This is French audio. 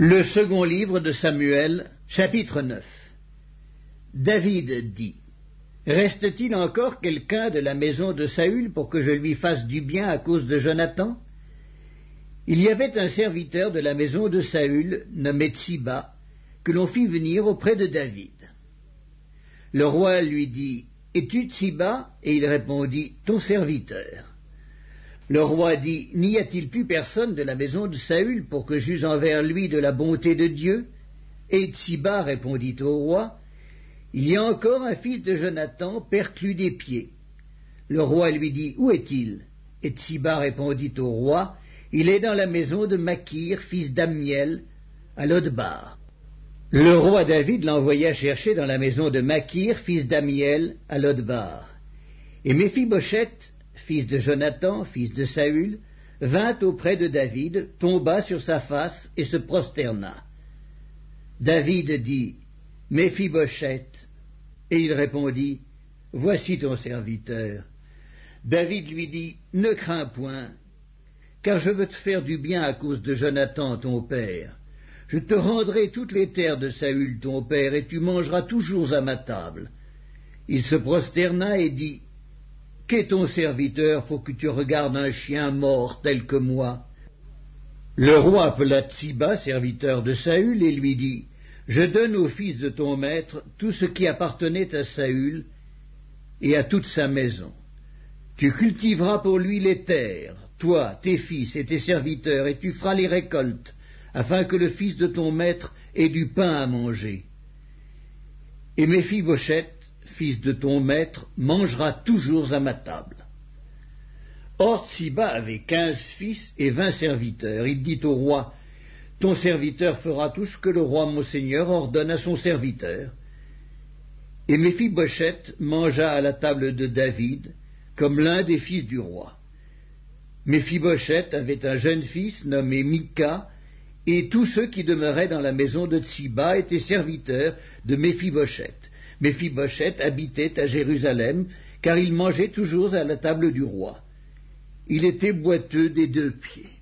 Le second livre de Samuel, chapitre 9. David dit: Reste-t-il encore quelqu'un de la maison de Saül pour que je lui fasse du bien à cause de Jonathan? Il y avait un serviteur de la maison de Saül, nommé Tsiba, que l'on fit venir auprès de David. Le roi lui dit: Es-tu Tsiba? Et il répondit: Ton serviteur. Le roi dit: N'y a-t-il plus personne de la maison de Saül pour que j'use envers lui de la bonté de Dieu? Et Tsiba répondit au roi: Il y a encore un fils de Jonathan perclus des pieds. Le roi lui dit: Où est-il? Et Tsiba répondit au roi: Il est dans la maison de Makir, fils d'Ammiel, à Lodbar. Le roi David l'envoya chercher dans la maison de Makir, fils d'Ammiel, à Lodbar. Et Méphibosheth, fils de Jonathan, fils de Saül, vint auprès de David, tomba sur sa face et se prosterna. David dit: Méphibosheth. Et il répondit: Voici ton serviteur. David lui dit: Ne crains point, car je veux te faire du bien à cause de Jonathan ton père. Je te rendrai toutes les terres de Saül ton père, et tu mangeras toujours à ma table. Il se prosterna et dit: Qu'est ton serviteur pour que tu regardes un chien mort tel que moi? Le roi appela Tsiba, serviteur de Saül, et lui dit: Je donne au fils de ton maître tout ce qui appartenait à Saül et à toute sa maison. Tu cultiveras pour lui les terres, toi, tes fils et tes serviteurs, et tu feras les récoltes, afin que le fils de ton maître ait du pain à manger. Et Méphibosheth, fils de ton maître, mangera toujours à ma table. Or Tsiba avait 15 fils et 20 serviteurs. Il dit au roi: Ton serviteur fera tout ce que le roi mon seigneur ordonne à son serviteur. Et Méphibosheth mangea à la table de David, comme l'un des fils du roi. Méphibosheth avait un jeune fils nommé Mika, et tous ceux qui demeuraient dans la maison de Tsiba étaient serviteurs de Méphibosheth. Méphibosheth habitait à Jérusalem, car il mangeait toujours à la table du roi. Il était boiteux des 2 pieds.